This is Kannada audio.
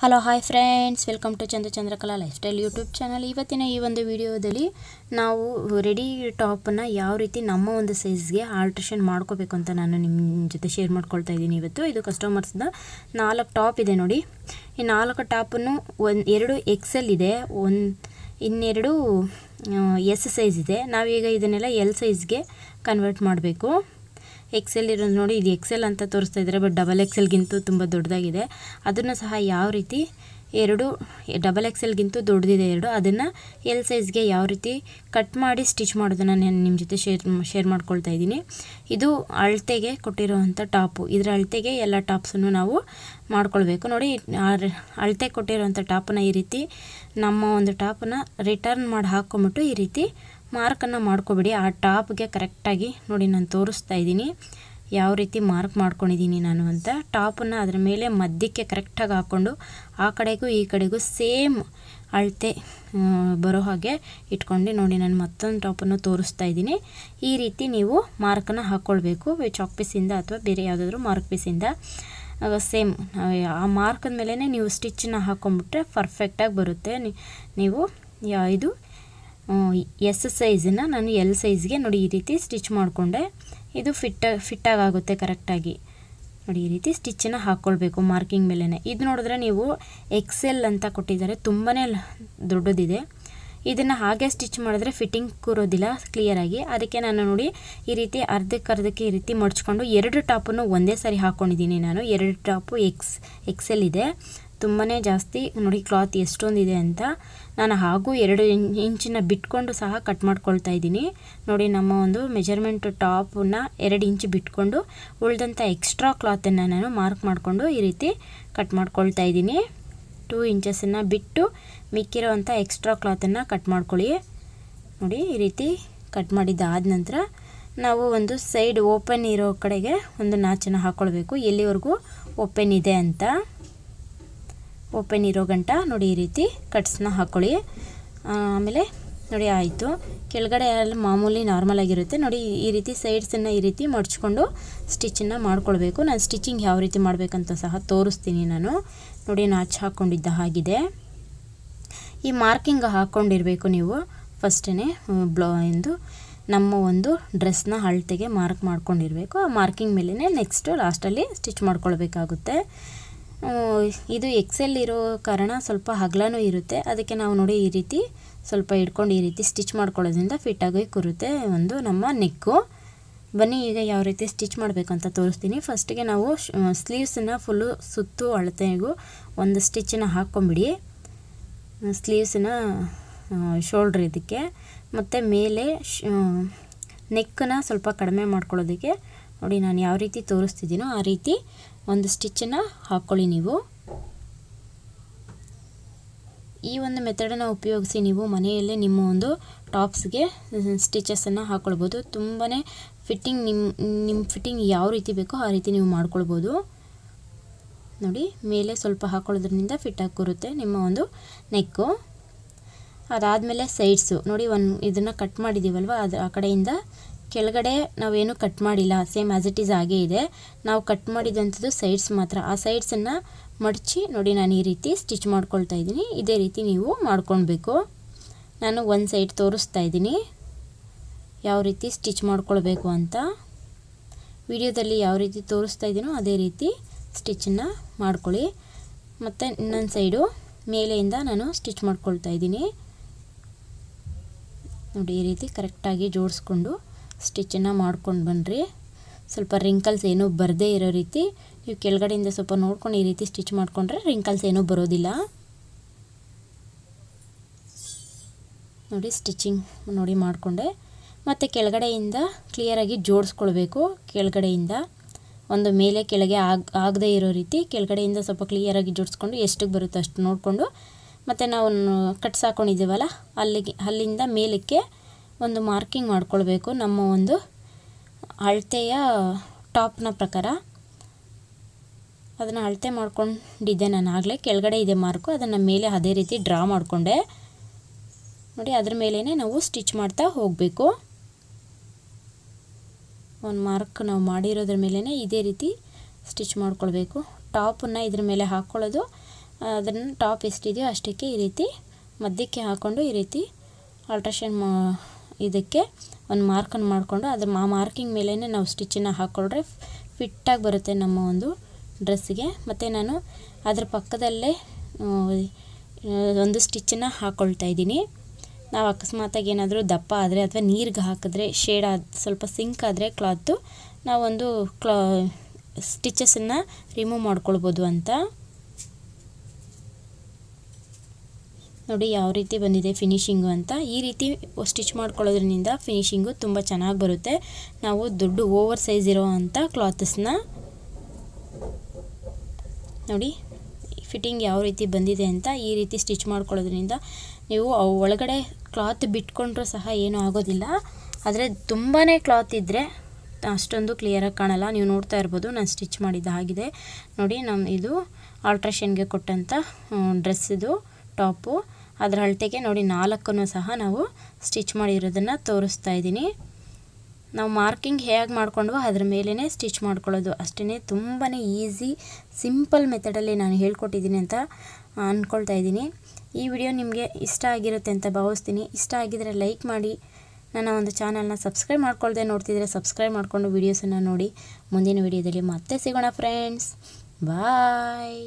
Hello hi friends, welcome to Chandu Chandrakala lifestyle YouTube channel. ಇವತ್ತಿನ ಈ ಒಂದು ವಿಡಿಯೋದಲ್ಲಿ ನಾವು ರೆಡಿ ಟಾಪನ್ನು ಯಾವ ರೀತಿ ನಮ್ಮ ಒಂದು ಸೈಜ್ಗೆ ಆಲ್ಟ್ರೇಷನ್ ಮಾಡ್ಕೋಬೇಕು ಅಂತ ನಾನು ನಿಮ್ಮ ಜೊತೆ ಶೇರ್ ಮಾಡ್ಕೊಳ್ತಾ ಇದ್ದೀನಿ. ಇದು ಕಸ್ಟಮರ್ಸ್ದ 4 ಟಾಪ್ ಇದೆ ನೋಡಿ. ಈ 4 ಟಾಪನ್ನು 2 XL ಇದೆ, ಇನ್ನೆರಡು S ಸೈಜ್ ಇದೆ. ನಾವೀಗ ಇದನ್ನೆಲ್ಲ L ಸೈಜ್ಗೆ ಕನ್ವರ್ಟ್ ಮಾಡಬೇಕು. XL ಇರೋದು ನೋಡಿ, ಇದು XL ಅಂತ ತೋರಿಸ್ತಾ ಇದ್ದಾರೆ, ಬಟ್ XXLಗಿಂತೂ ತುಂಬ ದೊಡ್ಡದಾಗಿದೆ. ಅದನ್ನು ಸಹ ಯಾವ ರೀತಿ XXLಗಿಂತೂ ದೊಡ್ಡದಿದೆ ಅದನ್ನು L ಸೈಜ್ಗೆ ಯಾವ ರೀತಿ ಕಟ್ ಮಾಡಿ ಸ್ಟಿಚ್ ಮಾಡೋದನ್ನು ನಾನು ನಿಮ್ಮ ಜೊತೆ ಶೇರ್ ಮಾಡ್ಕೊಳ್ತಾ ಇದ್ದೀನಿ. ಇದು ಅಳತೆಗೆ ಕೊಟ್ಟಿರೋವಂಥ ಟಾಪು. ಇದರ ಅಳತೆಗೆ ಎಲ್ಲ ಟಾಪ್ಸನ್ನು ನಾವು ಮಾಡ್ಕೊಳ್ಬೇಕು. ನೋಡಿ, ಅಳತೆ ಕೊಟ್ಟಿರೋವಂಥ ಟಾಪನ್ನು ಈ ರೀತಿ ನಮ್ಮ ಒಂದು ಟಾಪನ್ನು ರಿಟರ್ನ್ ಮಾಡಿ ಹಾಕ್ಕೊಂಬಿಟ್ಟು ಈ ರೀತಿ ಮಾರ್ಕನ್ನು ಮಾಡ್ಕೊಬಿಡಿ. ಆ ಟಾಪ್ಗೆ ಕರೆಕ್ಟಾಗಿ ನೋಡಿ ನಾನು ತೋರಿಸ್ತಾ ಇದ್ದೀನಿ ಯಾವ ರೀತಿ ಮಾರ್ಕ್ ಮಾಡ್ಕೊಂಡಿದ್ದೀನಿ ನಾನು ಅಂತ. ಟಾಪನ್ನು ಅದರ ಮೇಲೆ ಮಧ್ಯಕ್ಕೆ ಕರೆಕ್ಟಾಗಿ ಹಾಕ್ಕೊಂಡು ಆ ಕಡೆಗೂ ಈ ಕಡೆಗೂ ಸೇಮ್ ಅಳತೆ ಬರೋ ಹಾಗೆ ಇಟ್ಕೊಂಡು ನೋಡಿ ನಾನು ಮತ್ತೊಂದು ಟಾಪನ್ನು ತೋರಿಸ್ತಾ ಇದ್ದೀನಿ. ಈ ರೀತಿ ನೀವು ಮಾರ್ಕನ್ನು ಹಾಕ್ಕೊಳ್ಬೇಕು, ಚಾಕ್ ಪೀಸಿಂದ ಅಥವಾ ಬೇರೆ ಯಾವುದಾದ್ರೂ ಮಾರ್ಕ್ ಪೀಸಿಂದ. ಸೇಮ್ ಆ ಮಾರ್ಕದ ಮೇಲೇ ನೀವು ಸ್ಟಿಚ್ಚನ್ನು ಹಾಕ್ಕೊಂಬಿಟ್ರೆ ಪರ್ಫೆಕ್ಟಾಗಿ ಬರುತ್ತೆ. ನೀವು ಇದು S ಸೈಜನ್ನು ನಾನು L ಸೈಜ್ಗೆ ನೋಡಿ ಈ ರೀತಿ ಸ್ಟಿಚ್ ಮಾಡಿಕೊಂಡೆ. ಇದು ಫಿಟ್ಟಾಗಿ ಆಗುತ್ತೆ ಕರೆಕ್ಟಾಗಿ. ನೋಡಿ, ಈ ರೀತಿ ಸ್ಟಿಚ್ಚನ್ನು ಹಾಕ್ಕೊಳ್ಬೇಕು ಮಾರ್ಕಿಂಗ್ ಮೇಲೇ. ಇದು ನೋಡಿದ್ರೆ ನೀವು XL ಅಂತ ಕೊಟ್ಟಿದ್ದಾರೆ, ತುಂಬಾ ದೊಡ್ಡದಿದೆ. ಇದನ್ನು ಹಾಗೆ ಸ್ಟಿಚ್ ಮಾಡಿದ್ರೆ ಫಿಟ್ಟಿಂಗ್ ಕೂರೋದಿಲ್ಲ ಕ್ಲಿಯರಾಗಿ. ಅದಕ್ಕೆ ನಾನು ನೋಡಿ ಈ ರೀತಿ ಅರ್ಧಕ್ಕೆ ಈ ರೀತಿ ಮಡ್ಚ್ಕೊಂಡು 2 ಟಾಪನ್ನು ಒಂದೇ ಸಾರಿ ಹಾಕ್ಕೊಂಡಿದ್ದೀನಿ ನಾನು. 2 ಟಾಪು XL ಇದೆ, ತುಂಬಾ ಜಾಸ್ತಿ ನೋಡಿ ಕ್ಲಾತ್ ಎಷ್ಟೊಂದಿದೆ ಅಂತ. ನಾನು ಹಾಗೂ 2 ಇಂಚಿನ ಬಿಟ್ಕೊಂಡು ಸಹ ಕಟ್ ಮಾಡ್ಕೊಳ್ತಾ ಇದ್ದೀನಿ. ನೋಡಿ, ನಮ್ಮ ಒಂದು ಮೆಜರ್ಮೆಂಟ್ ಟಾಪನ್ನು 2 ಇಂಚ್ ಬಿಟ್ಕೊಂಡು ಉಳಿದಂಥ ಎಕ್ಸ್ಟ್ರಾ ಕ್ಲಾತನ್ನು ನಾನು ಮಾರ್ಕ್ ಮಾಡಿಕೊಂಡು ಈ ರೀತಿ ಕಟ್ ಮಾಡ್ಕೊಳ್ತಾ ಇದ್ದೀನಿ. 2 ಇಂಚಸನ್ನು ಬಿಟ್ಟು ಮಿಕ್ಕಿರೋವಂಥ ಎಕ್ಸ್ಟ್ರಾ ಕ್ಲಾತನ್ನು ಕಟ್ ಮಾಡ್ಕೊಳ್ಳಿ. ನೋಡಿ, ಈ ರೀತಿ ಕಟ್ ಮಾಡಿದ್ದಾದ ನಂತರ ನಾವು ಒಂದು ಸೈಡ್ ಓಪನ್ ಇರೋ ಕಡೆಗೆ ಒಂದು ನಾಚನ್ನು ಹಾಕ್ಕೊಳ್ಬೇಕು, ಎಲ್ಲಿವರೆಗೂ ಓಪನ್ ಇದೆ ಅಂತ. ಓಪನ್ ಇರೋ ಗಂಟ ನೋಡಿ ಈ ರೀತಿ ಕಟ್ಸ್ನ ಹಾಕ್ಕೊಳ್ಳಿ. ಆಮೇಲೆ ನೋಡಿ ಆಯಿತು. ಕೆಳಗಡೆ ಅಲ್ಲಿ ಮಾಮೂಲಿ ನಾರ್ಮಲ್ ಆಗಿರುತ್ತೆ ನೋಡಿ. ಈ ರೀತಿ ಸೈಡ್ಸನ್ನು ಈ ರೀತಿ ಮಡ್ಚ್ಕೊಂಡು ಸ್ಟಿಚ್ಚನ್ನು ಮಾಡ್ಕೊಳ್ಬೇಕು. ನಾನು ಸ್ಟಿಚಿಂಗ್ ಯಾವ ರೀತಿ ಮಾಡಬೇಕಂತ ಸಹ ತೋರಿಸ್ತೀನಿ ನಾನು. ನೋಡಿ, ನಾಚ್ ಹಾಕ್ಕೊಂಡಿದ್ದ ಹಾಗಿದೆ. ಈ ಮಾರ್ಕಿಂಗ್ ಹಾಕ್ಕೊಂಡಿರಬೇಕು ನೀವು ಫಸ್ಟೇ. ಎಂದು ನಮ್ಮ ಒಂದು ಡ್ರೆಸ್ನ ಅಳತೆಗೆ ಮಾರ್ಕ್ ಮಾಡ್ಕೊಂಡಿರಬೇಕು. ಆ ಮಾರ್ಕಿಂಗ್ ಮೇಲೇ ನೆಕ್ಸ್ಟು ಲಾಸ್ಟಲ್ಲಿ ಸ್ಟಿಚ್ ಮಾಡ್ಕೊಳ್ಬೇಕಾಗುತ್ತೆ. ಇದು XL ಇರೋ ಕಾರಣ ಸ್ವಲ್ಪ ಅಗಲನೂ ಇರುತ್ತೆ. ಅದಕ್ಕೆ ನಾವು ನೋಡಿ ಈ ರೀತಿ ಸ್ವಲ್ಪ ಹಿಡ್ಕೊಂಡು ಈ ರೀತಿ ಸ್ಟಿಚ್ ಮಾಡ್ಕೊಳ್ಳೋದ್ರಿಂದ ಫಿಟ್ಟಾಗಿ ಕೂರುತ್ತೆ ಒಂದು ನಮ್ಮ ನೆಕ್ಕು. ಬನ್ನಿ ಈಗ ಯಾವ ರೀತಿ ಸ್ಟಿಚ್ ಮಾಡಬೇಕು ಅಂತ ತೋರಿಸ್ತೀನಿ. ಫಸ್ಟಿಗೆ ನಾವು ಸ್ಲೀವ್ಸನ್ನು ಫುಲ್ಲು ಸುತ್ತು ಅಳತೆಗೂ ಒಂದು ಸ್ಟಿಚ್ಚನ್ನು ಹಾಕ್ಕೊಂಬಿಡಿ. ಸ್ಲೀವ್ಸನ್ನ ಶೋಲ್ಡ್ರ್ ಇದಕ್ಕೆ, ಮತ್ತು ಮೇಲೆ ನೆಕ್ಕನ್ನು ಸ್ವಲ್ಪ ಕಡಿಮೆ ಮಾಡ್ಕೊಳ್ಳೋದಕ್ಕೆ ನೋಡಿ ನಾನು ಯಾವ ರೀತಿ ತೋರಿಸ್ತಿದ್ದೀನೋ ಆ ರೀತಿ ಒಂದು ಸ್ಟಿಚ್ಚನ್ನು ಹಾಕ್ಕೊಳ್ಳಿ. ನೀವು ಈ ಒಂದು ಮೆಥಡನ್ನು ಉಪಯೋಗಿಸಿ ನೀವು ಮನೆಯಲ್ಲೇ ನಿಮ್ಮ ಒಂದು ಟಾಪ್ಸ್ಗೆ ಸ್ಟಿಚಸನ್ನು ಹಾಕ್ಕೊಳ್ಬೋದು. ತುಂಬಾ ಫಿಟ್ಟಿಂಗ್ ನಿಮ್ಮ ಫಿಟ್ಟಿಂಗ್ ಯಾವ ರೀತಿ ಬೇಕೋ ಆ ರೀತಿ ನೀವು ಮಾಡ್ಕೊಳ್ಬೋದು. ನೋಡಿ, ಮೇಲೆ ಸ್ವಲ್ಪ ಹಾಕ್ಕೊಳ್ಳೋದ್ರಿಂದ ಫಿಟ್ಟಾಗಿ ಕೂರುತ್ತೆ ನಿಮ್ಮ ಒಂದು ನೆಕ್ಕು. ಅದಾದಮೇಲೆ ಸೈಡ್ಸು ನೋಡಿ, ಇದನ್ನು ಕಟ್ ಮಾಡಿದ್ದೀವಲ್ವ, ಅದು ಆ ಕಡೆಯಿಂದ ಕೆಳಗಡೆ ನಾವೇನು ಕಟ್ ಮಾಡಿಲ್ಲ, ಸೇಮ್ ಆ್ಯಸ್ ಇಟ್ ಈಸ್ ಹಾಗೇ ಇದೆ. ನಾವು ಕಟ್ ಮಾಡಿದಂಥದ್ದು ಸೈಡ್ಸ್ ಮಾತ್ರ. ಆ ಸೈಡ್ಸನ್ನು ಮಡಚಿ ನೋಡಿ ನಾನು ಈ ರೀತಿ ಸ್ಟಿಚ್ ಮಾಡ್ಕೊಳ್ತಾ ಇದ್ದೀನಿ. ಇದೇ ರೀತಿ ನೀವು ಮಾಡ್ಕೊಳ್ಬೇಕು. ನಾನು ಒಂದು ಸೈಡ್ ತೋರಿಸ್ತಾ ಇದ್ದೀನಿ ಯಾವ ರೀತಿ ಸ್ಟಿಚ್ ಮಾಡ್ಕೊಳ್ಬೇಕು ಅಂತ. ವಿಡಿಯೋದಲ್ಲಿ ಯಾವ ರೀತಿ ತೋರಿಸ್ತಾ ಇದ್ದೀನೋ ಅದೇ ರೀತಿ ಸ್ಟಿಚ್ಚನ್ನು ಮಾಡ್ಕೊಳ್ಳಿ. ಮತ್ತು ಇನ್ನೊಂದು ಸೈಡು ಮೇಲೆಯಿಂದ ನಾನು ಸ್ಟಿಚ್ ಮಾಡ್ಕೊಳ್ತಾ ಇದ್ದೀನಿ. ನೋಡಿ, ಈ ರೀತಿ ಕರೆಕ್ಟಾಗಿ ಜೋಡಿಸ್ಕೊಂಡು ಸ್ಟಿಚ್ಚನ್ನು ಮಾಡ್ಕೊಂಡು ಬನ್ನಿರಿ. ಸ್ವಲ್ಪ ರಿಂಕಲ್ಸ್ ಏನೂ ಬರದೇ ಇರೋ ರೀತಿ ನೀವು ಕೆಳಗಡೆಯಿಂದ ಸ್ವಲ್ಪ ನೋಡ್ಕೊಂಡು ಈ ರೀತಿ ಸ್ಟಿಚ್ ಮಾಡಿಕೊಂಡ್ರೆ ರಿಂಕಲ್ಸ್ ಏನೂ ಬರೋದಿಲ್ಲ. ನೋಡಿ, ಸ್ಟಿಚಿಂಗ್ ನೋಡಿ ಮಾಡಿಕೊಂಡೆ. ಮತ್ತು ಕೆಳಗಡೆಯಿಂದ ಕ್ಲಿಯರಾಗಿ ಜೋಡಿಸ್ಕೊಳ್ಬೇಕು. ಕೆಳಗಡೆಯಿಂದ ಒಂದು ಮೇಲೆ ಕೆಳಗೆ ಆಗದೇ ಇರೋ ರೀತಿ ಕೆಳಗಡೆಯಿಂದ ಸ್ವಲ್ಪ ಕ್ಲಿಯರಾಗಿ ಜೋಡಿಸ್ಕೊಂಡು ಎಷ್ಟಕ್ಕೆ ಬರುತ್ತೋ ಅಷ್ಟು ನೋಡಿಕೊಂಡು, ಮತ್ತು ನಾವು ಕಟ್ಸ್ ಹಾಕ್ಕೊಂಡಿದ್ದೀವಲ್ಲ ಅಲ್ಲಿಂದ ಮೇಲಕ್ಕೆ ಒಂದು ಮಾರ್ಕಿಂಗ್ ಮಾಡ್ಕೊಳ್ಬೇಕು. ನಮ್ಮ ಒಂದು ಅಳತೆಯ ಟಾಪ್ನ ಪ್ರಕಾರ ಅದನ್ನು ಅಳತೆ ಮಾಡ್ಕೊಂಡಿದ್ದೆ ನಾನು ಆಗಲೇ. ಕೆಳಗಡೆ ಇದೆ ಮಾರ್ಕು, ಅದನ್ನು ಮೇಲೆ ಅದೇ ರೀತಿ ಡ್ರಾ ಮಾಡಿಕೊಂಡೆ. ನೋಡಿ, ಅದ್ರ ಮೇಲೇ ನಾವು ಸ್ಟಿಚ್ ಮಾಡ್ತಾ ಹೋಗಬೇಕು. ಒಂದು ಮಾರ್ಕ್ ನಾವು ಮಾಡಿರೋದ್ರ ಮೇಲೇ ಇದೇ ರೀತಿ ಸ್ಟಿಚ್ ಮಾಡ್ಕೊಳ್ಬೇಕು. ಟಾಪನ್ನು ಇದ್ರ ಮೇಲೆ ಹಾಕ್ಕೊಳ್ಳೋದು, ಅದನ್ನು ಟಾಪ್ ಎಷ್ಟಿದೆಯೋ ಅಷ್ಟಕ್ಕೆ ಈ ರೀತಿ ಮಧ್ಯಕ್ಕೆ ಹಾಕ್ಕೊಂಡು ಈ ರೀತಿ ಆಲ್ಟ್ರೇಷನ್ ಇದಕ್ಕೆ ಒಂದು ಮಾರ್ಕನ್ನು ಮಾಡಿಕೊಂಡು ಅದ್ರ ಮಾರ್ಕಿಂಗ್ ಮೇಲೇ ನಾವು ಸ್ಟಿಚ್ಚನ್ನು ಹಾಕ್ಕೊಂಡ್ರೆ ಫಿಟ್ಟಾಗಿ ಬರುತ್ತೆ ನಮ್ಮ ಒಂದು ಡ್ರೆಸ್ಸಿಗೆ. ಮತ್ತು ನಾನು ಅದ್ರ ಪಕ್ಕದಲ್ಲೇ ಒಂದು ಸ್ಟಿಚ್ಚನ್ನು ಹಾಕ್ಕೊಳ್ತಾ ಇದ್ದೀನಿ. ನಾವು ಅಕಸ್ಮಾತಾಗಿ ಏನಾದರೂ ದಪ್ಪ ಆದರೆ ಅಥವಾ ನೀರಿಗೆ ಹಾಕಿದ್ರೆ ಶೇಡ್ ಸ್ವಲ್ಪ ಸಿಂಕ್ ಆದರೆ ಕ್ಲಾತು ನಾವೊಂದು ಸ್ಟಿಚಸನ್ನು ರಿಮೂವ್ ಮಾಡ್ಕೊಳ್ಬೋದು ಅಂತ. ನೋಡಿ ಯಾವ ರೀತಿ ಬಂದಿದೆ ಫಿನಿಶಿಂಗು ಅಂತ. ಈ ರೀತಿ ಸ್ಟಿಚ್ ಮಾಡ್ಕೊಳ್ಳೋದ್ರಿಂದ ಫಿನಿಶಿಂಗು ತುಂಬ ಚೆನ್ನಾಗಿ ಬರುತ್ತೆ. ನಾವು ದೊಡ್ಡ ಓವರ್ ಸೈಜ್ ಇರೋ ಅಂಥ ಕ್ಲಾತ್ಸ್ನ ನೋಡಿ ಫಿಟ್ಟಿಂಗ್ ಯಾವ ರೀತಿ ಬಂದಿದೆ ಅಂತ ಈ ರೀತಿ ಸ್ಟಿಚ್ ಮಾಡ್ಕೊಳ್ಳೋದ್ರಿಂದ ನೀವು ಒಳಗಡೆ ಕ್ಲಾತ್ ಬಿಟ್ಕೊಂಡ್ರೂ ಸಹ ಏನೂ ಆಗೋದಿಲ್ಲ. ಆದರೆ ತುಂಬಾ ಕ್ಲಾತ್ ಇದ್ದರೆ ಅಷ್ಟೊಂದು ಕ್ಲಿಯರಾಗಿ ಕಾಣಲ್ಲ. ನೀವು ನೋಡ್ತಾ ಇರ್ಬೋದು ನಾನು ಸ್ಟಿಚ್ ಮಾಡಿದ್ದು ಆಗಿದೆ ನೋಡಿ. ಇದು ಆಲ್ಟ್ರೇಷನ್ಗೆ ಕೊಟ್ಟಂಥ ಡ್ರೆಸ್ ಇದು ಟಾಪು. ಅದರ ಅಳತೆಗೆ ನೋಡಿ 4 ಸಹ ನಾವು ಸ್ಟಿಚ್ ಮಾಡಿರೋದನ್ನು ತೋರಿಸ್ತಾ ಇದ್ದೀನಿ. ನಾವು ಮಾರ್ಕಿಂಗ್ ಹೇಗೆ ಮಾಡ್ಕೊಂಡ್ವೋ ಅದ್ರ ಮೇಲೇ ಸ್ಟಿಚ್ ಮಾಡ್ಕೊಳ್ಳೋದು ಅಷ್ಟೇ. ತುಂಬಾ ಈಸಿ ಸಿಂಪಲ್ ಮೆಥಡಲ್ಲಿ ನಾನು ಹೇಳ್ಕೊಟ್ಟಿದ್ದೀನಿ ಅಂತ ಅಂದ್ಕೊಳ್ತಾ ಇದ್ದೀನಿ. ಈ ವಿಡಿಯೋ ನಿಮಗೆ ಇಷ್ಟ ಆಗಿರುತ್ತೆ ಅಂತ ಭಾವಿಸ್ತೀನಿ. ಇಷ್ಟ ಆಗಿದರೆ ಲೈಕ್ ಮಾಡಿ, ನನ್ನ ಒಂದು ಚಾನಲ್ನ ಸಬ್ಸ್ಕ್ರೈಬ್ ಮಾಡ್ಕೊಳ್ದೆ ನೋಡ್ತಿದ್ರೆ ಸಬ್ಸ್ಕ್ರೈಬ್ ಮಾಡಿಕೊಂಡು ವೀಡಿಯೋಸನ್ನು ನೋಡಿ. ಮುಂದಿನ ವಿಡಿಯೋದಲ್ಲಿ ಮತ್ತೆ ಸಿಗೋಣ ಫ್ರೆಂಡ್ಸ್. ಬಾಯ್.